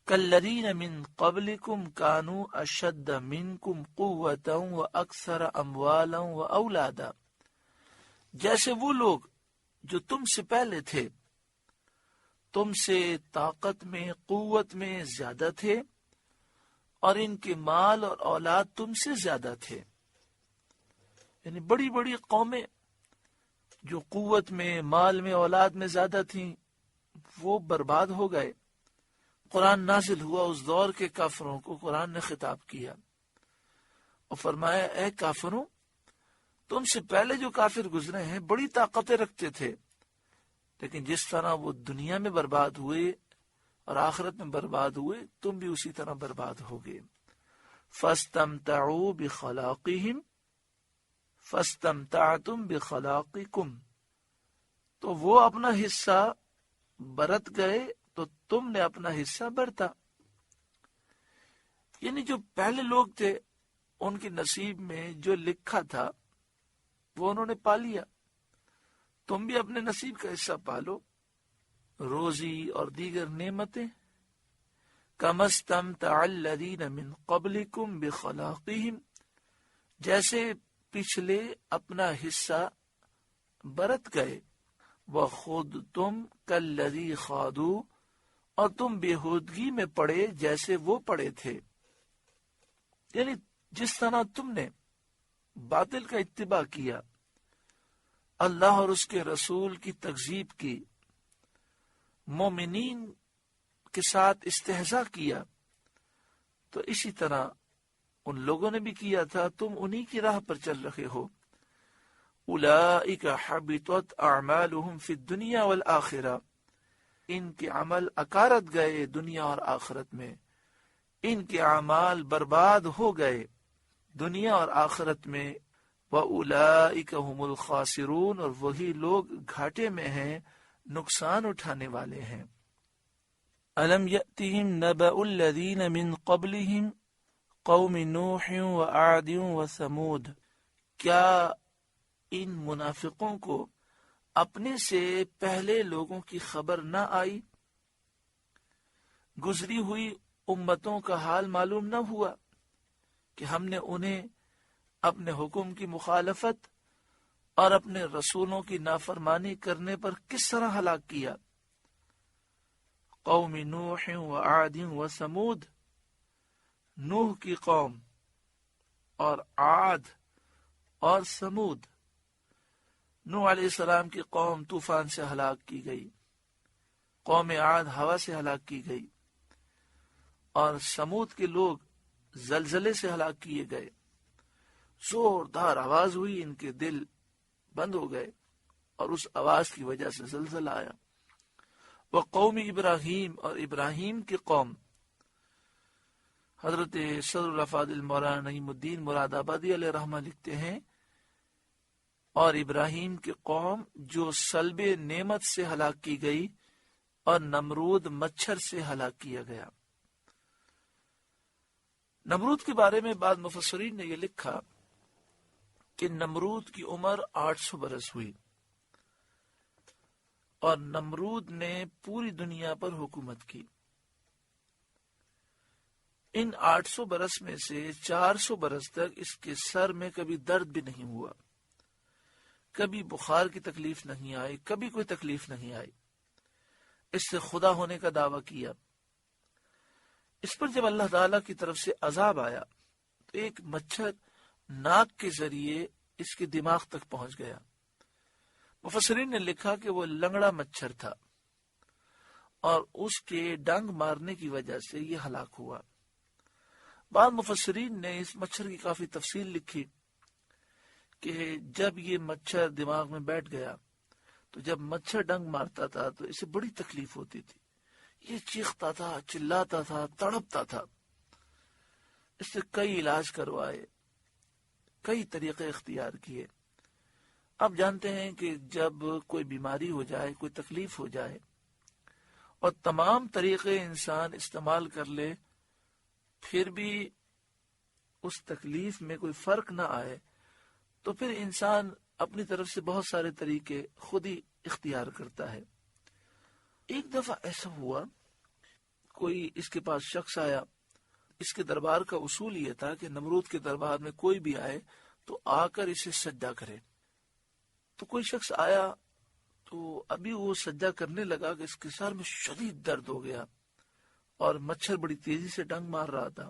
کالذین من قبلکم کانوا اشد منکم قوۃ واکثر اموالا واولادا، جیسے وہ لوگ جو تم سے پہلے تھے، تم سے طاقت میں قوت میں زیادہ تھے، اور ان کے مال اور اولاد تم سے زیادہ تھے. یعنی بڑی بڑی قومیں جو قوت میں، مال میں، اولاد میں زیادہ تھیں، وہ برباد ہو گئے. قرآن نازل ہوا، اس دور کے کافروں کو قرآن نے خطاب کیا اور فرمایا اے کافروں، تم سے پہلے جو کافر گزرے ہیں بڑی طاقتیں رکھتے تھے، لیکن جس طرح وہ دنیا میں برباد ہوئے اور آخرت میں برباد ہوئے، تم بھی اسی طرح برباد ہوگے. فَاسْتَمْتَعُوا بِخَلَاقِهِمْ فَاسْتَمْتَعْتُمْ بِخَلَاقِكُمْ، تو وہ اپنا حصہ برت گئے تو تم نے اپنا حصہ برتا. یعنی جو پہلے لوگ تھے ان کے نصیب میں جو لکھا تھا وہ انہوں نے پا لیا، تم بھی اپنے نصیب کا حصہ پالو. روزی اور دیگر نعمتیں. كَمَا اسْتَمْتَعَ الَّذِينَ مِنْ قَبْلِكُمْ بِخَلَاقِهِمْ، جیسے پچھلے اپنا حصہ برت گئے. وَخُذْتُمْ كَالَّذِي خَاضُوا، اور تم بےہودگی میں پڑے جیسے وہ پڑے تھے. یعنی جس طرح تم نے باطل کا اتباع کیا، اللہ اور اس کے رسول کی تکذیب کی، مومنین کے ساتھ استہزاء کیا، تو اسی طرح ان لوگوں نے بھی کیا تھا، تم انہی کی راہ پر چل رہے ہو. اولئک حبطت اعمالهم فی الدنیا والآخرہ، ان کے عمل اکارت گئے دنیا اور آخرت میں، ان کے اعمال برباد ہو گئے دنیا اور آخرت میں. وَأُولَئِكَ هُمُ الْخَاسِرُونَ، اور وہی لوگ گھاٹے میں ہیں، نقصان اٹھانے والے ہیں. أَلَمْ يَأْتِهِمْ نَبَأُ الَّذِينَ مِنْ قَبْلِهِمْ قَوْمِ نُوحٍ وَعَادٍ وَثَمُودَ، کیا ان منافقوں کو اپنے سے پہلے لوگوں کی خبر نہ آئی، گزری ہوئی امتوں کا حال معلوم نہ ہوا کہ ہم نے انہیں اپنے حکم کی مخالفت اور اپنے رسولوں کی نافرمانی کرنے پر کس طرح ہلاک کیا. قوم نوح وعاد وثمود، نوح کی قوم اور عاد اور سمود. نوح علیہ السلام کی قوم طوفان سے ہلاک کی گئی، قوم عاد ہوا سے ہلاک کی گئی، اور سمود کے لوگ زلزلے سے ہلاک کیے گئے. زوردار آواز ہوئی، ان کے دل بند ہو گئے اور اس آواز کی وجہ سے زلزلہ آیا. وقوم ابراہیم، اور ابراہیم کی قوم. حضرت صدر الافاضل مولانا نعیم الدین مراد آبادی علیہ رحمہ لکھتے ہیں، اور ابراہیم کی قوم جو سلب نعمت سے ہلاک کی گئی اور نمرود مچھر سے ہلاک کیا گیا. نمرود کے بارے میں بعض مفسرین نے یہ لکھا کہ نمرود کی عمر 800 برس ہوئی، اور نمرود نے پوری دنیا پر حکومت کی. ان 800 برس میں سے 400 برس تک اس کے سر میں کبھی درد بھی نہیں ہوا، کبھی بخار کی تکلیف نہیں آئی، کبھی کوئی تکلیف نہیں آئی. اس سے خدا ہونے کا دعویٰ کیا. اس پر جب اللہ تعالیٰ کی طرف سے عذاب آیا تو ایک مچھر ناک کے ذریعے اس کے دماغ تک پہنچ گیا. مفسرین نے لکھا کہ وہ لنگڑا مچھر تھا اور اس کے ڈنگ مارنے کی وجہ سے یہ ہلاک ہوا. بعض مفسرین نے اس مچھر کی کافی تفصیل لکھی کہ جب یہ مچھر دماغ میں بیٹھ گیا تو جب مچھر ڈنگ مارتا تھا تو اسے بڑی تکلیف ہوتی تھی، یہ چیختا تھا، چلاتا تھا، تڑپتا تھا. اس سے کئی علاج کروائے، کئی طریقے اختیار کیے. آپ جانتے ہیں کہ جب کوئی بیماری ہو جائے، کوئی تکلیف ہو جائے اور تمام طریقے انسان استعمال کر لے پھر بھی اس تکلیف میں کوئی فرق نہ آئے، تو پھر انسان اپنی طرف سے بہت سارے طریقے خود ہی اختیار کرتا ہے. ایک دفعہ ایسا ہوا کوئی اس کے پاس شخص آیا. اس کے دربار کا اصول یہ تھا کہ نمرود کے دربار میں کوئی بھی آئے تو آ کر اسے سجدہ کرے. تو کوئی شخص آیا تو ابھی وہ سجدہ کرنے لگا کہ اس کے سر میں شدید درد ہو گیا اور مچھر بڑی تیزی سے ڈنگ مار رہا تھا.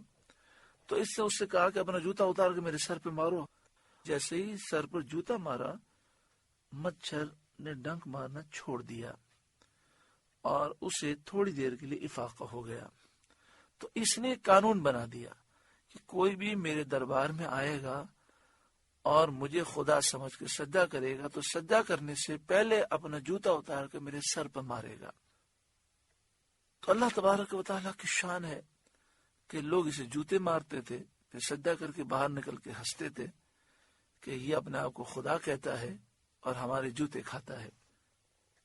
تو اس سے کہا کہ اپنا جوتا اتار کے میرے سر پہ مارو. جیسے ہی سر پر جوتا مارا مچھر نے ڈنک مارنا چھوڑ دیا اور اسے تھوڑی دیر کے لیے افاقہ ہو گیا. تو اس نے قانون بنا دیا کہ کوئی بھی میرے دربار میں آئے گا اور مجھے خدا سمجھ کے سجدہ کرے گا تو سجدہ کرنے سے پہلے اپنا جوتا اتار کے میرے سر پر مارے گا. تو اللہ تبارک و تعالیٰ کی شان ہے کہ لوگ اسے جوتے مارتے تھے پھر سجدہ کر کے باہر نکل کے ہنستے تھے کہ یہ اپنے آپ کو خدا کہتا ہے اور ہمارے جوتے کھاتا ہے.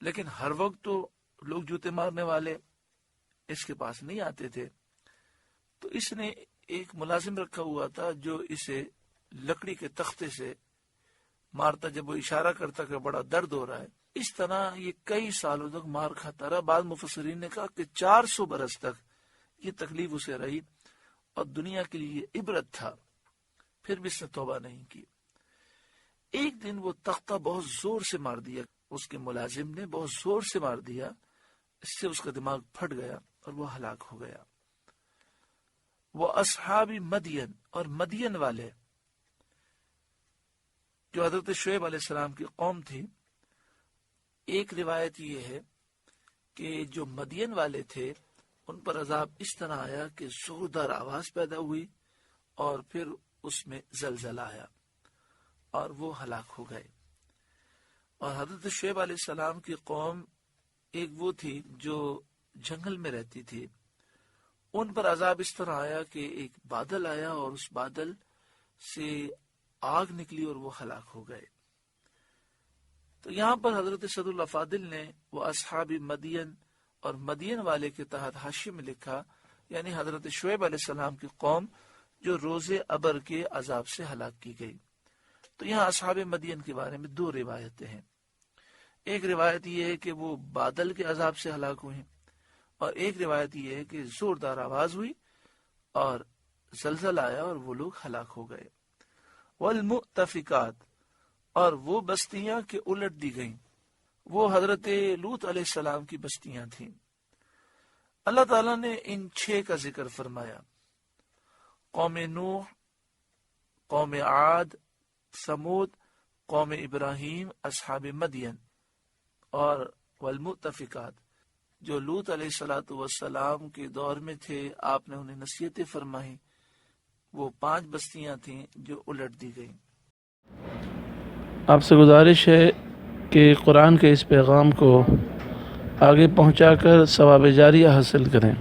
لیکن ہر وقت تو لوگ جوتے مارنے والے اس کے پاس نہیں آتے تھے. تو اس نے ایک ملازم رکھا ہوا تھا جو اسے لکڑی کے تختے سے مارتا جب وہ اشارہ کرتا کہ بڑا درد ہو رہا ہے. اس طرح یہ کئی سالوں تک مار کھاتا رہا. بعض مفسرین نے کہا کہ 400 برس تک یہ تکلیف اسے رہی اور دنیا کے لیے عبرت تھا. پھر بھی اس نے توبہ نہیں کی. ایک دن وہ تختہ بہت زور سے مار دیا. اس کے ملازم نے بہت زور سے مار دیا. اس سے اس کا دماغ پھٹ گیا اور وہ ہلاک ہو گیا. وہ اصحاب مدین اور مدین والے جو حضرت شعیب علیہ السلام کی قوم تھی. ایک روایت یہ ہے کہ جو مدین والے تھے ان پر عذاب اس طرح آیا کہ زوردار آواز پیدا ہوئی اور پھر اس میں زلزلہ آیا اور وہ ہلاک ہو گئے. اور حضرت شعیب علیہ السلام کی قوم ایک وہ تھی جو جنگل میں رہتی تھی. ان پر عذاب اس طرح آیا کہ ایک بادل آیا اور اس بادل سے آگ نکلی اور وہ ہلاک ہو گئے. تو یہاں پر حضرت صدر الافاضل نے وہ اصحاب مدین اور مدین والے کے تحت حاشیے میں لکھا یعنی حضرت شعیب علیہ السلام کی قوم جو روز ابر کے عذاب سے ہلاک کی گئی. تو یہاں اصحاب مدین کے بارے میں 2 روایتیں ہیں. ایک روایت یہ ہے کہ وہ بادل کے عذاب سے ہلاک ہوئے اور ایک روایت یہ ہے کہ زوردار آواز ہوئی اور زلزلہ آیا اور وہ لوگ ہلاک ہو گئے. والمؤتفقات اور وہ بستیاں کہ الٹ دی گئیں وہ حضرت لوط علیہ السلام کی بستیاں تھیں. اللہ تعالیٰ نے ان 6 کا ذکر فرمایا. قوم نوح، قوم عاد، سمود، قوم ابراہیم، اصحاب مدین اور والمؤتفقات جو لوط علیہ السلام کے دور میں تھے. آپ نے انہیں نصیحتیں فرمائی. وہ 5 بستیاں تھیں جو الٹ دی گئیں. آپ سے گزارش ہے کہ قرآن کے اس پیغام کو آگے پہنچا کر ثواب جاریہ حاصل کریں.